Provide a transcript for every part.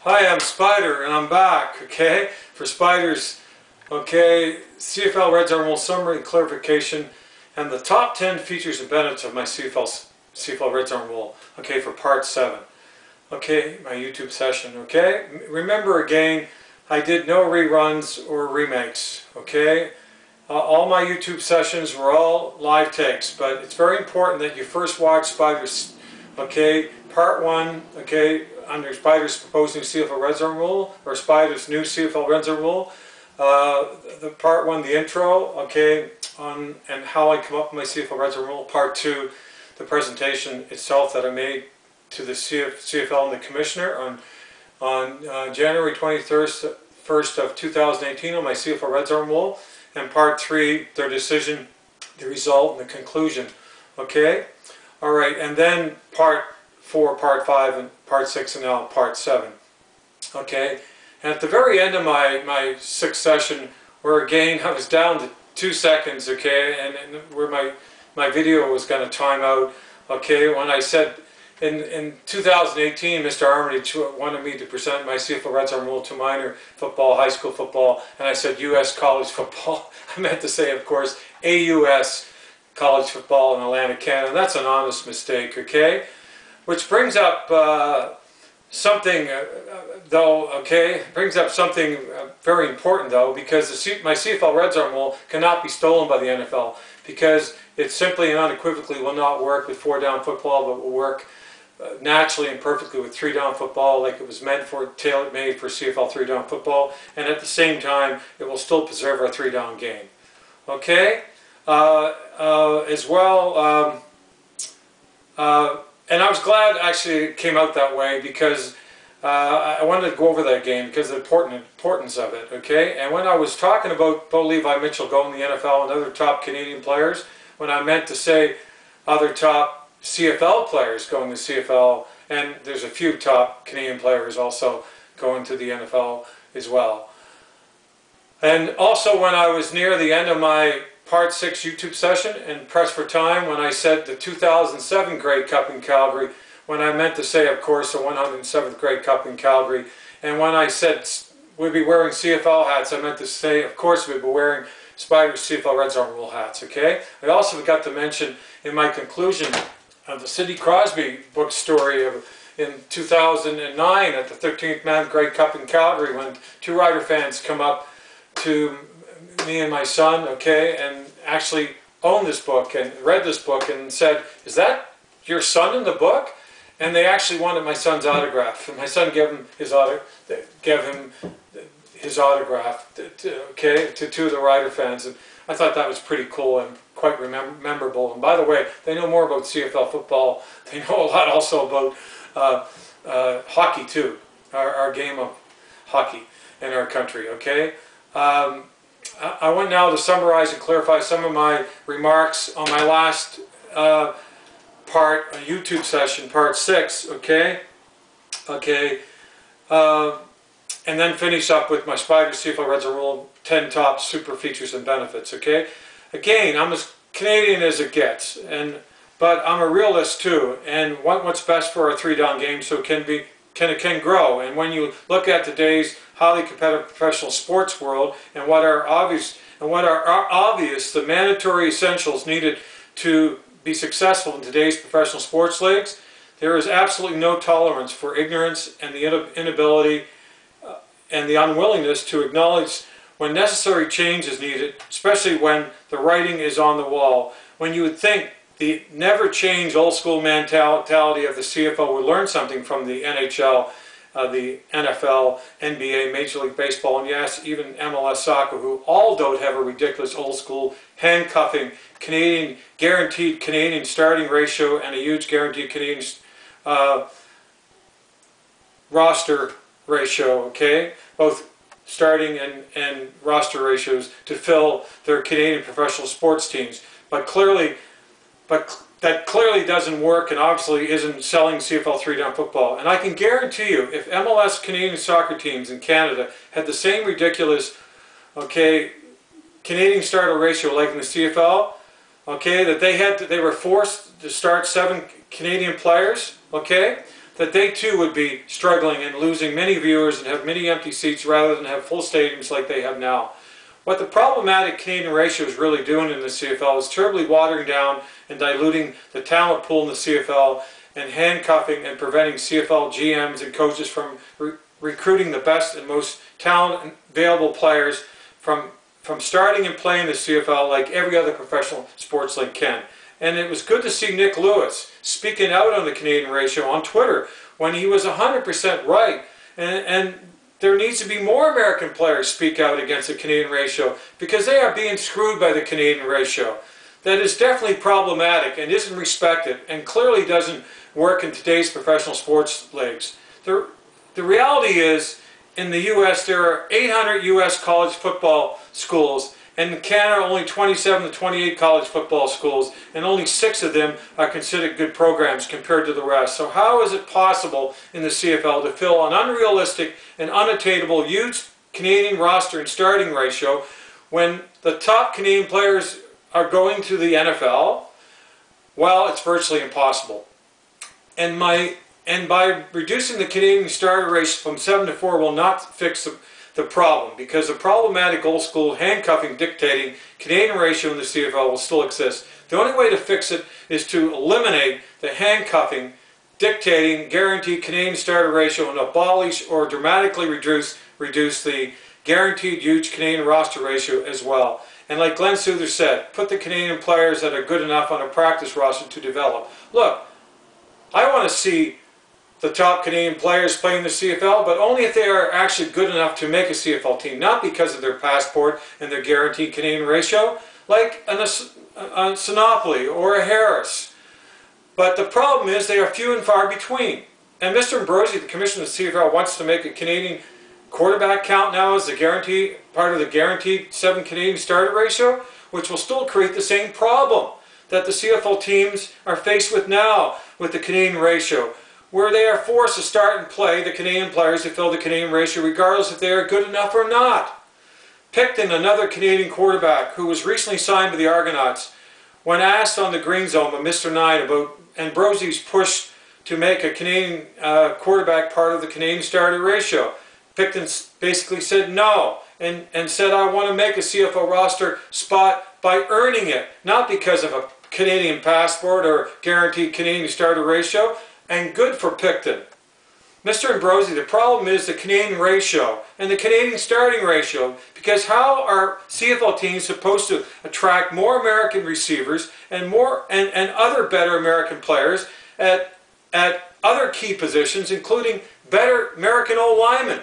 Hi, I'm Spyder, and I'm back, okay, for Spyder's, CFL Red Zone Rule Summary and Clarification, and the top 10 features and benefits of my CFL Red Zone Rule, okay, for Part 7, okay, my YouTube session, okay. Remember again, I did no reruns or remakes, okay. All my YouTube sessions were all live takes, but it's very important that you first watch Spyder's, okay, Part 1, okay, under Spyder's proposed new CFL Red Zone Rule, or Spyder's new CFL Red Zone Rule. The Part 1, the intro, okay, and how I come up with my CFL Red Zone Rule. Part 2, the presentation itself that I made to the CFL and the Commissioner on January 21st of 2018 on my CFL Red Zone Rule. And Part 3, their decision, the result, and the conclusion. Okay? Alright, and then Part 4, Part 5, and Part 6, and now Part 7. Okay? And at the very end of my sixth session, where again I was down to 2 seconds, okay, and where my video was going to time out, okay, when I said in 2018, Mr. Armitage wanted me to present my CFL Red Zone Rule to minor football, high school football, and I said U.S. college football. I meant to say, of course, AUS college football in Atlantic, Canada. That's an honest mistake, okay? Which brings up something, though, okay? Brings up something very important, though, because my CFL Red Zone Rule cannot be stolen by the NFL, because it simply and unequivocally will not work with 4-down football, but will work naturally and perfectly with 3-down football, like it was meant for, tailor-made for CFL 3-down football, and at the same time it will still preserve our 3-down game. Okay? As well, and I was glad actually it came out that way, because I wanted to go over that game because of the importance of it. Okay? And when I was talking about Bo Levi Mitchell going to the NFL and other top Canadian players, when I meant to say other top CFL players going to CFL, and there's a few top Canadian players also going to the NFL as well. And also when I was near the end of my Part 6 YouTube session and pressed for time, when I said the 2007 Grey Cup in Calgary, when I meant to say, of course, the 107th Grey Cup in Calgary, and when I said we'd be wearing CFL hats, I meant to say, of course, we'd be wearing Spyder's CFL Red Zone Rule hats, okay? I also forgot to mention in my conclusion of the Sidney Crosby book story in 2009 at the 13th Man Grey Cup in Calgary, when 2 Rider fans come up to me and my son, okay, and actually owned this book and read this book and said, "Is that your son in the book?" And they actually wanted my son's autograph, and my son gave him his autograph, okay, to 2 of the Rider fans, and I thought that was pretty cool and quite memorable. And by the way, they know more about CFL football. They know a lot also about hockey too, our game of hockey in our country. Okay. I want now to summarize and clarify some of my remarks on my last part, a YouTube session, Part 6, okay? Okay, and then finish up with my Spyder CFL Red Zone Rule 10 top super features and benefits, okay? Again, I'm as Canadian as it gets, but I'm a realist too, and want what's best for our 3-down game so it can grow. And when you look at today's highly competitive professional sports world and what are obvious the mandatory essentials needed to be successful in today's professional sports leagues, there is absolutely no tolerance for ignorance and the inability and the unwillingness to acknowledge when necessary change is needed, especially when the writing is on the wall. When you would think the never change old school mentality of the CFL would learn something from the NHL, the NFL, NBA, Major League Baseball, and yes, even MLS soccer, who all don't have a ridiculous old school handcuffing guaranteed Canadian starting ratio and a huge guaranteed Canadian roster ratio, okay? Both starting and roster ratios to fill their Canadian professional sports teams. But that clearly doesn't work, and obviously isn't selling CFL 3-down football. And I can guarantee you, if MLS Canadian soccer teams in Canada had the same ridiculous, okay, Canadian starter ratio like in the CFL, okay, that they were forced to start 7 Canadian players, okay, that they too would be struggling and losing many viewers and have many empty seats rather than have full stadiums like they have now. What the problematic Canadian ratio is really doing in the CFL is terribly watering down and diluting the talent pool in the CFL and handcuffing and preventing CFL GMs and coaches from recruiting the best and most talented available players from starting and playing the CFL like every other professional sports league can. And it was good to see Nick Lewis speaking out on the Canadian ratio on Twitter when he was 100% right. And there needs to be more American players speak out against the Canadian ratio because they are being screwed by the Canadian ratio. That is definitely problematic and isn't respected and clearly doesn't work in today's professional sports leagues. The reality is, in the U.S. there are 800 U.S. college football schools, and in Canada only 27 to 28 college football schools, and only 6 of them are considered good programs compared to the rest. So how is it possible in the CFL to fill an unrealistic and unattainable huge Canadian roster and starting ratio when the top Canadian players are going to the NFL? Well, it's virtually impossible. And by reducing the Canadian starter ratio from 7 to 4 will not fix the problem, because the problematic old school handcuffing dictating Canadian ratio in the CFL will still exist. The only way to fix it is to eliminate the handcuffing dictating guaranteed Canadian starter ratio and abolish or dramatically reduce the guaranteed huge Canadian roster ratio as well. And like Glenn Souther said, put the Canadian players that are good enough on a practice roster to develop. Look, I want to see the top Canadian players playing the CFL, but only if they are actually good enough to make a CFL team, not because of their passport and their guaranteed Canadian ratio, like a Sinopoli or a Harris. But the problem is they are few and far between. And Mr. Ambrosi, the commissioner of the CFL, wants to make a Canadian quarterback count now as the part of the guaranteed 7 Canadian starter ratio, which will still create the same problem that the CFL teams are faced with now with the Canadian ratio, where they are forced to start and play the Canadian players to fill the Canadian ratio regardless if they are good enough or not. Picton, another Canadian quarterback who was recently signed by the Argonauts, when asked on the Green Zone by Mr. Nine about Ambrosi's push to make a Canadian quarterback part of the Canadian starter ratio, Picton basically said no and said, I want to make a CFL roster spot by earning it, not because of a Canadian passport or guaranteed Canadian starter ratio. And good for Picton. Mr. Ambrosi, the problem is the Canadian ratio and the Canadian starting ratio, because how are CFL teams supposed to attract more American receivers and other better American players at other key positions, including better American O-linemen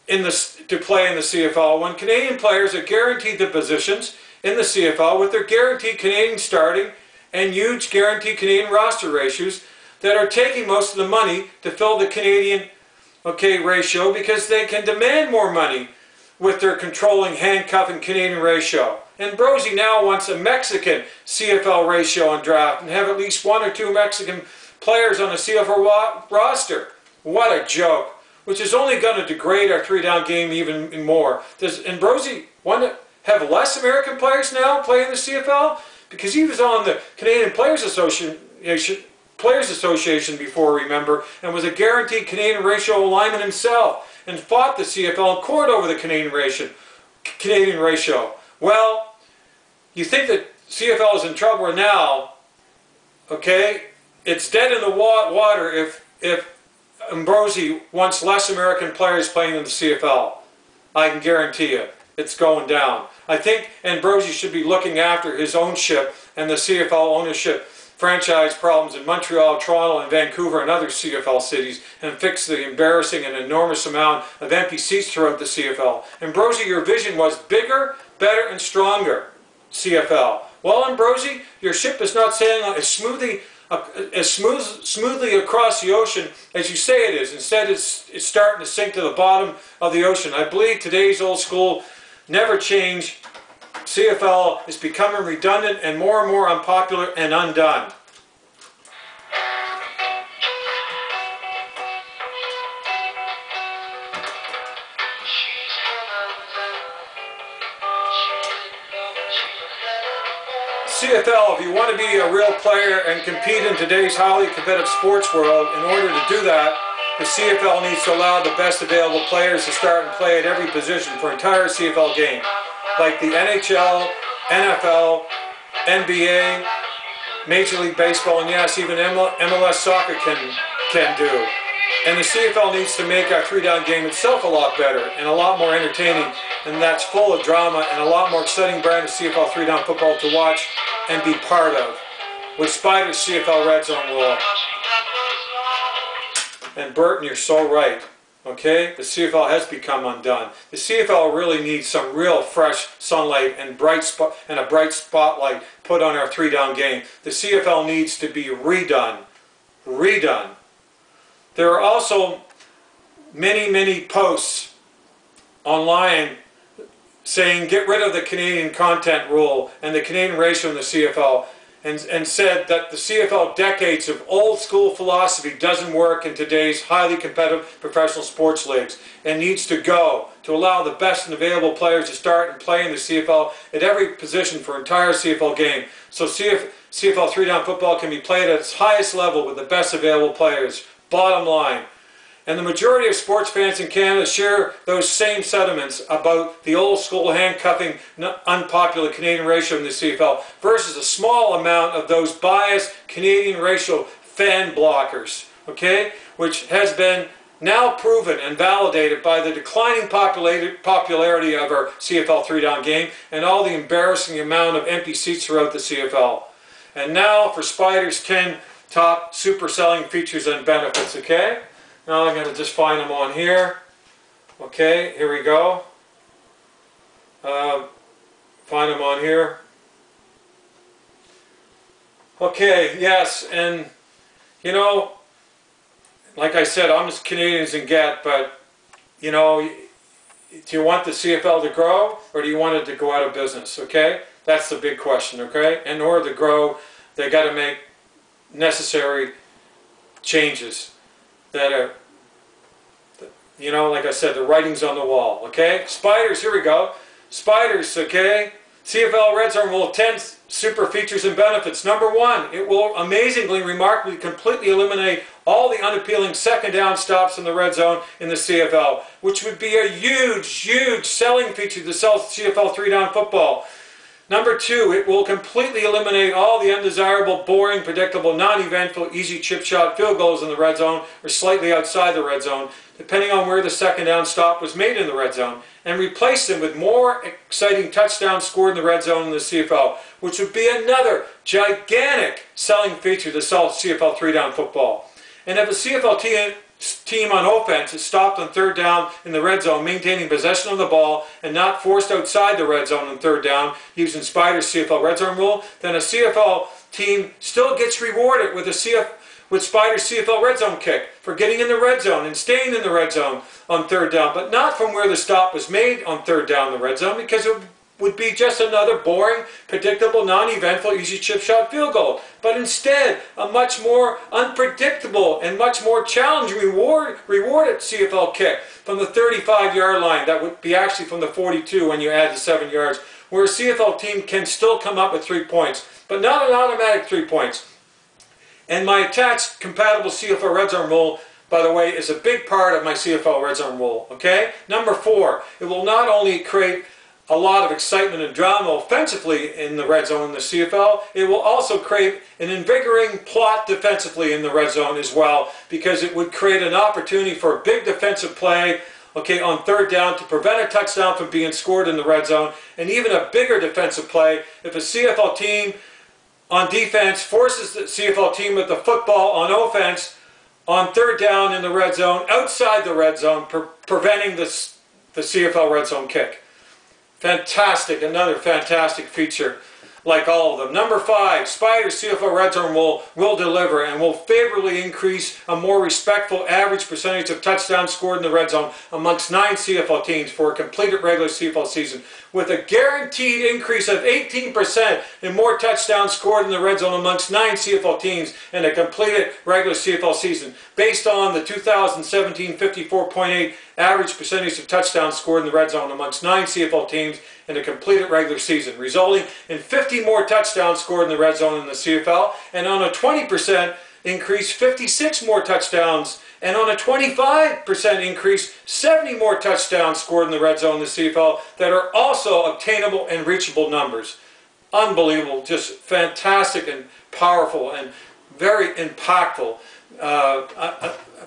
to play in the CFL, when Canadian players are guaranteed the positions in the CFL with their guaranteed Canadian starting and huge guaranteed Canadian roster ratios that are taking most of the money to fill the Canadian ratio, because they can demand more money with their controlling handcuffing Canadian ratio. And Ambrosi now wants a Mexican CFL ratio on draft and have at least 1 or 2 Mexican players on a CFL roster. What a joke, which is only going to degrade our 3-down game even more. Does Ambrosi want to have less American players now play in the CFL? Because he was on the Canadian Players Association before, remember, and was a guaranteed Canadian ratio lineman himself and fought the CFL in court over the Canadian ratio. Well, you think that CFL is in trouble now, okay? It's dead in the water if Ambrosi wants less American players playing in the CFL. I can guarantee you, it's going down. I think Ambrosi should be looking after his own ship and the CFL ownership franchise problems in Montreal, Toronto, and Vancouver and other CFL cities, and fix the embarrassing and enormous amount of empty seats throughout the CFL. Ambrosi, your vision was bigger, better, and stronger CFL. Well, Ambrosi, your ship is not sailing as smoothly across the ocean as you say it is. Instead, it's starting to sink to the bottom of the ocean. I believe today's old school, never change CFL is becoming redundant and more unpopular and undone. CFL, if you want to be a real player and compete in today's highly competitive sports world, in order to do that, the CFL needs to allow the best available players to start and play at every position for entire CFL game, like the NHL, NFL, NBA, Major League Baseball, and yes, even MLS soccer can do. And the CFL needs to make our three-down game itself a lot better and a lot more entertaining, and that's full of drama and a lot more exciting brand of CFL three-down football to watch and be part of. With Spyder's CFL Red Zone rule. And Burton, you're so right. Okay? The CFL has become undone. The CFL really needs some real fresh sunlight and a bright spotlight put on our three-down game. The CFL needs to be redone. Redone. There are also many posts online saying get rid of the Canadian content rule and the Canadian ratio in the CFL, and said that the CFL decades of old school philosophy doesn't work in today's highly competitive professional sports leagues and needs to go to allow the best and available players to start and play in the CFL at every position for entire CFL game. So CFL three-down football can be played at its highest level with the best available players. Bottom line. And the majority of sports fans in Canada share those same sentiments about the old school handcuffing, unpopular Canadian ratio in the CFL versus a small amount of those biased Canadian ratio fan blockers, okay, which has been now proven and validated by the declining popularity of our CFL three-down game and all the embarrassing amount of empty seats throughout the CFL. And now for Spyder's 10 top super selling features and benefits, okay? Now I'm going to just find them on here. Okay, here we go. Find them on here. Okay, yes, and you know, like I said, I'm as Canadian as can get, but you know, do you want the CFL to grow or do you want it to go out of business, okay? That's the big question, okay? In order to grow, they got to make necessary changes that are, you know, like I said, the writing's on the wall, okay? Spyder's, here we go. Spyder's, okay? CFL Red Zone Rule 10 super features and benefits. Number one, it will amazingly, remarkably, completely eliminate all the unappealing second down stops in the red zone in the CFL, which would be a huge selling feature to sell CFL three-down football. Number two, it will completely eliminate all the undesirable, boring, predictable, non-eventful, easy chip shot field goals in the red zone or slightly outside the red zone, depending on where the second down stop was made in the red zone, and replace them with more exciting touchdowns scored in the red zone in the CFL, which would be another gigantic selling feature to sell CFL three-down football. And if a CFL team on offense is stopped on third down in the red zone, maintaining possession of the ball and not forced outside the red zone on third down using Spyder's CFL Red Zone rule, then a CFL team still gets rewarded with Spyder's CFL Red Zone kick for getting in the red zone and staying in the red zone on third down, but not from where the stop was made on third down in the red zone, because it would be just another boring, predictable, non-eventful, easy chip shot field goal. But instead, a much more unpredictable and much more challenging rewarded CFL kick from the 35-yard line. That would be actually from the 42 when you add the 7 yards, where a CFL team can still come up with 3 points, but not an automatic 3 points. And my attached compatible CFL Red Zone rule, by the way, is a big part of my CFL Red Zone rule, okay? Number four, it will not only create a lot of excitement and drama offensively in the red zone in the CFL, it will also create an invigorating plot defensively in the red zone as well, because it would create an opportunity for a big defensive play, okay, on third down to prevent a touchdown from being scored in the red zone, and even a bigger defensive play if a CFL team on defense forces the CFL team with the football on offense on third down in the red zone, outside the red zone, preventing the CFL red zone kick. Fantastic, another fantastic feature like all of them. Number five, Spyder's CFL Red Zone will deliver and will favorably increase a more respectful average percentage of touchdowns scored in the red zone amongst 9 CFL teams for a completed regular CFL season, with a guaranteed increase of 18% in more touchdowns scored in the red zone amongst 9 CFL teams in a completed regular CFL season, based on the 2017 54.8 average percentage of touchdowns scored in the red zone amongst 9 CFL teams in a completed regular season, resulting in 50 more touchdowns scored in the red zone in the CFL, and on a 20% increase, 56 more touchdowns, and on a 25% increase, 70 more touchdowns scored in the red zone in the CFL that are also obtainable and reachable numbers. Unbelievable, just fantastic and powerful and very impactful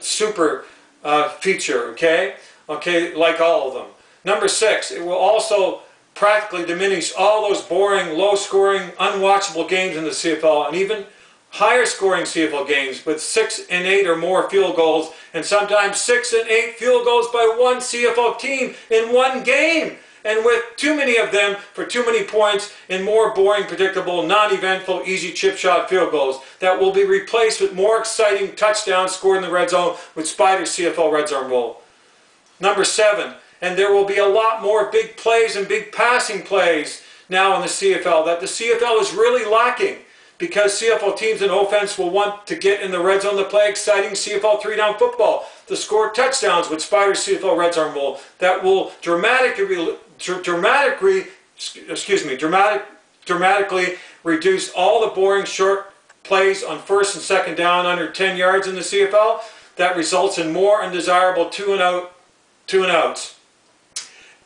super feature, okay? Okay, like all of them. Number 6, it will also practically diminish all those boring, low-scoring, unwatchable games in the CFL, and even higher scoring CFL games with 6 and 8 or more field goals, and sometimes 6 and 8 field goals by one CFL team in one game, and with too many of them for too many points in more boring, predictable, non-eventful, easy chip shot field goals that will be replaced with more exciting touchdowns scored in the red zone with Spyder CFL red zone rule. Number 7, and there will be a lot more big plays and big passing plays now in the CFL that the CFL is really lacking, because CFL teams in offense will want to get in the red zone to play exciting CFL 3-down football, to score touchdowns with Spyder CFL red zone rule that will dramatically reduce all the boring short plays on first and second down under 10 yards in the CFL that results in more undesirable two and outs.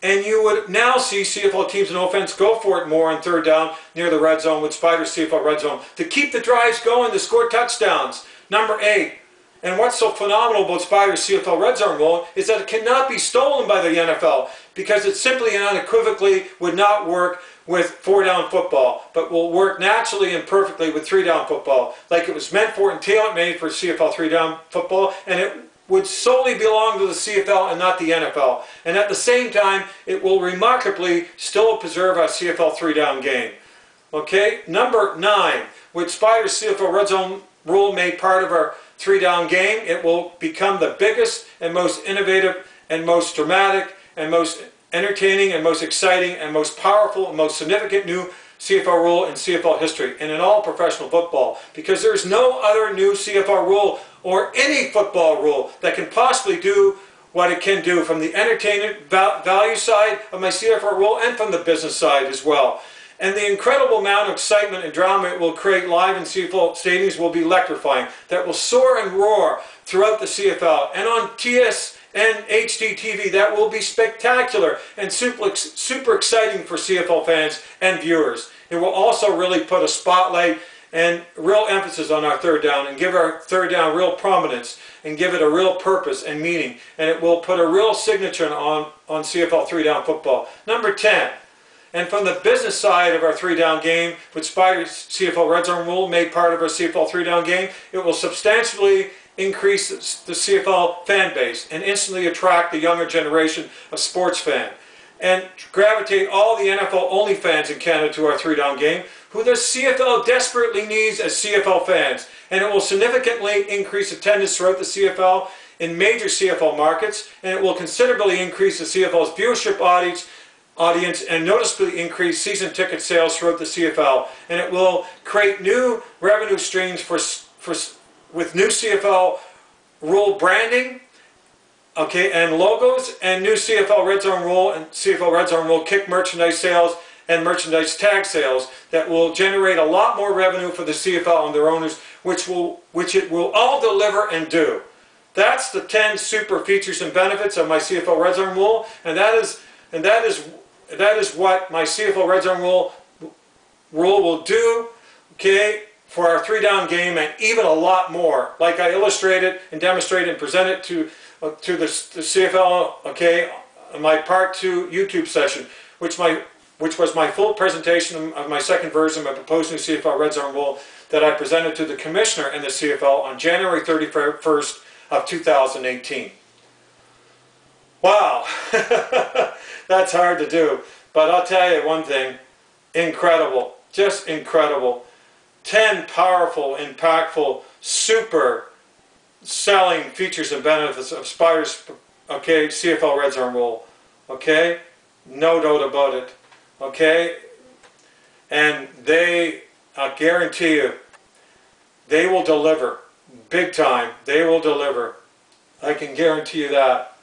And you would now see CFL teams in offense go for it more on third down near the red zone with Spyder CFL red zone to keep the drives going, to score touchdowns. Number 8, and what's so phenomenal about Spyder CFL red zone rule is that it cannot be stolen by the NFL, because it simply and unequivocally would not work with 4-down football, but will work naturally and perfectly with 3-down football, like it was meant for and tailor-made for CFL 3-down football, and it would solely belong to the CFL and not the NFL. And at the same time, it will remarkably still preserve our CFL 3-down game. Okay, number 9, with Spyder CFL red zone rule made part of our 3-down game, it will become the biggest and most innovative and most dramatic and most entertaining and most exciting and most powerful and most significant new CFL rule in CFL history and in all professional football, because there is no other new CFL rule or any football rule that can possibly do what it can do from the entertainment value side of my CFL rule and from the business side as well. And the incredible amount of excitement and drama it will create live in CFL stadiums will be electrifying, that will soar and roar throughout the CFL. And on TS and HD TV, that will be spectacular and super exciting for CFL fans and viewers. It will also really put a spotlight and real emphasis on our third down, and give our third down real prominence, and give it a real purpose and meaning. And it will put a real signature on CFL 3-down football. Number 10, and from the business side of our 3-down game, with Spyder CFL red zone rule made part of our CFL 3-down game, it will substantially increase the CFL fan base and instantly attract the younger generation of sports fan, and gravitate all the NFL only fans in Canada to our 3-down game, who the CFL desperately needs as CFL fans. And it will significantly increase attendance throughout the CFL in major CFL markets, and it will considerably increase the CFL's viewership audience and noticeably increase season ticket sales throughout the CFL. And it will create new revenue streams with new CFL rule branding, okay, and logos, and new CFL red zone rule and CFL red zone rule kick merchandise sales and merchandise tag sales that will generate a lot more revenue for the CFL and their owners, which it will all deliver and do. That's the 10 super features and benefits of my CFL red zone rule, and that is what my CFL red zone rule will do, okay, for our 3-down game, and even a lot more, like I illustrated and demonstrated and presented to the CFL, okay, my part 2 YouTube session, which was my full presentation of my second version of my proposed new CFL red zone rule that I presented to the Commissioner and the CFL on January 31st of 2018. Wow, that's hard to do, but I'll tell you one thing, incredible, just incredible. 10 powerful, impactful, super selling features and benefits of Spyder's, okay, CFL red zone rule, okay, no doubt about it. okay? And they, I guarantee you, they will deliver. Big time. They will deliver. I can guarantee you that.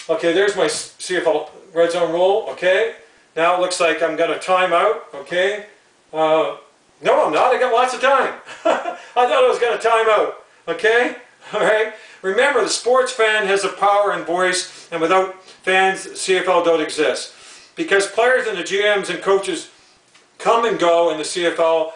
Okay, there's my CFL Red Zone rule, okay? Now it looks like I'm going to time out, okay? No, I'm not. I got lots of time. I thought I was going to time out, okay? All right? Remember, the sports fan has a power and voice, and without fans, CFL don't exist. Because players and the GMs and coaches come and go in the CFL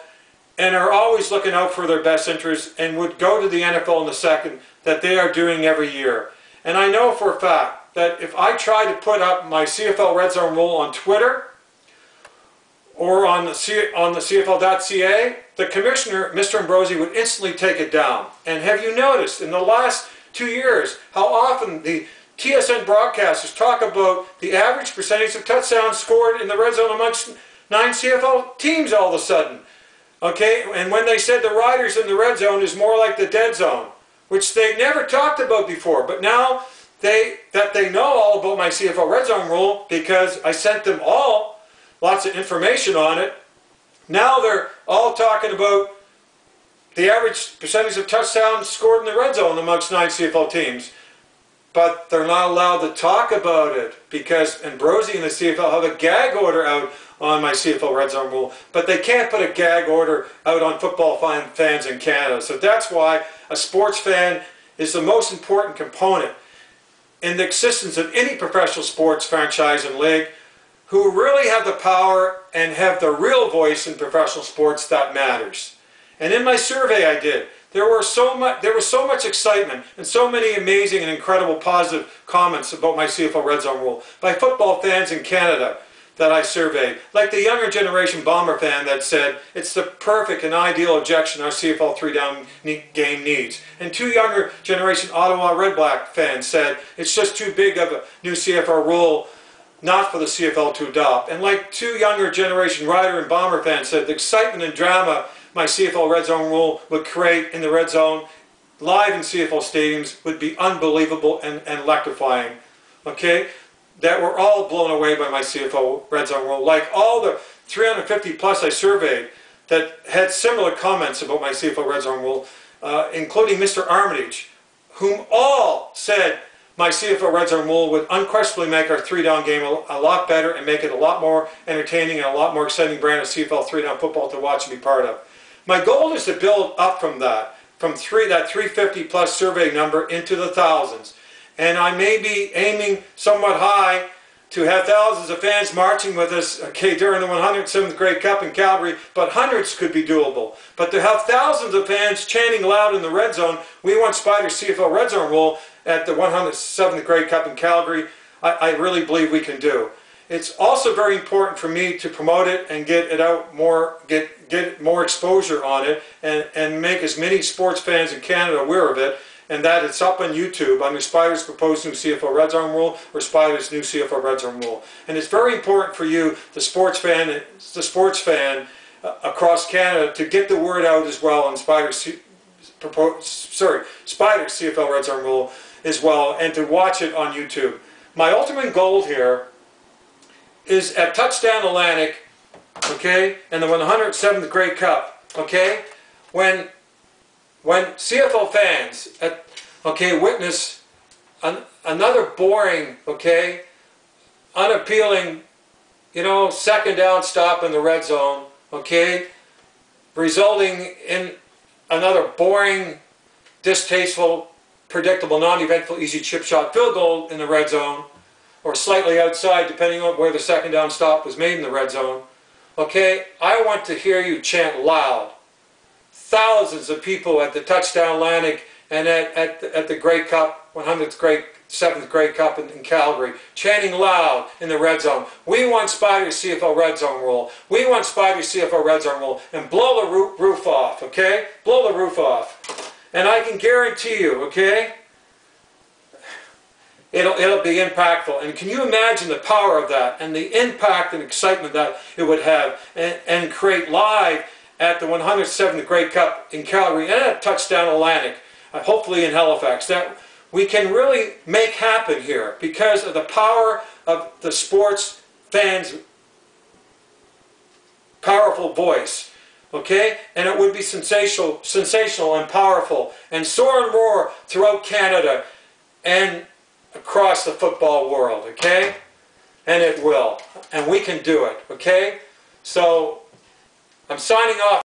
and are always looking out for their best interests and would go to the NFL in the second that they are doing every year. And I know for a fact that if I try to put up my CFL Red Zone rule on Twitter or on the CFL.ca, the commissioner, Mr. Ambrosi, would instantly take it down. And have you noticed in the last 2 years how often the TSN broadcasters talk about the average percentage of touchdowns scored in the red zone amongst 9 CFL teams all of a sudden? Okay, and when they said the riders in the red zone is more like the dead zone, which they never talked about before, but now they know all about my CFL Red Zone rule because I sent them all lots of information on it. Now they're all talking about the average percentage of touchdowns scored in the red zone amongst 9 CFL teams. But they're not allowed to talk about it because Ambrosi and the CFL have a gag order out on my CFL Red Zone rule. But they can't put a gag order out on football fans in Canada. So that's why a sports fan is the most important component in the existence of any professional sports franchise and league who really have the power and have the real voice in professional sports that matters. And in my survey I did, there was so much excitement and so many amazing and incredible positive comments about my CFL Red Zone rule by football fans in Canada that I surveyed. Like the younger generation Bomber fan that said, it's the perfect and ideal objection our CFL 3-down game needs. And 2 younger generation Ottawa Red Black fans said, it's just too big of a new CFL rule not for the CFL to adopt. And like 2 younger generation Rider and Bomber fans said, the excitement and drama my CFL Red Zone rule would create in the red zone, live in CFL stadiums, would be unbelievable and electrifying. Okay? That were all blown away by my CFL Red Zone rule. Like all the 350 plus I surveyed that had similar comments about my CFL Red Zone rule, including Mr. Armitage, whom all said my CFL Red Zone rule would unquestionably make our 3-down game a lot better and make it a lot more entertaining and a lot more exciting brand of CFL 3-down football to watch and be part of. My goal is to build up from that, from that 350 plus survey number into the thousands. And I may be aiming somewhat high to have thousands of fans marching with us, okay, during the 107th Grey Cup in Calgary, but hundreds could be doable. But to have thousands of fans chanting loud in the red zone, we want Spyder's CFL Red Zone rule at the 107th Grey Cup in Calgary, I really believe we can do. It's also very important for me to promote it and get it out more, get more exposure on it, and make as many sports fans in Canada aware of it, and that it's up on YouTube under Spyder's proposed new CFL Red Zone rule or Spyder's new CFL Red Zone rule. And it's very important for you, the sports fan across Canada, to get the word out as well on Spyder's CFL Red Zone rule as well, and to watch it on YouTube. My ultimate goal here is at Touchdown Atlantic, okay, and the 107th Grey Cup, okay, when CFL fans, witness another boring, okay, unappealing, second down stop in the red zone, okay, resulting in another boring, distasteful, predictable, non-eventful, easy chip shot field goal in the red zone, or slightly outside, depending on where the second down stop was made in the red zone, okay, I want to hear you chant loud. Thousands of people at the Touchdown Atlantic and at the Grey Cup, 7th Grey Cup in Calgary, chanting loud in the red zone. We want Spyder's CFL Red Zone rule. We want Spyder's CFL Red Zone rule. And blow the roof off, okay? Blow the roof off. And I can guarantee you, okay, it'll be impactful. And can you imagine the power of that and the impact and excitement that it would have and create live at the 107th Grey Cup in Calgary and at Touchdown Atlantic, hopefully in Halifax, that we can really make happen here because of the power of the sports fans powerful voice. Okay? And it would be sensational and powerful and soar and roar throughout Canada and across the football world. Okay? And it will. And we can do it. Okay? So, I'm signing off.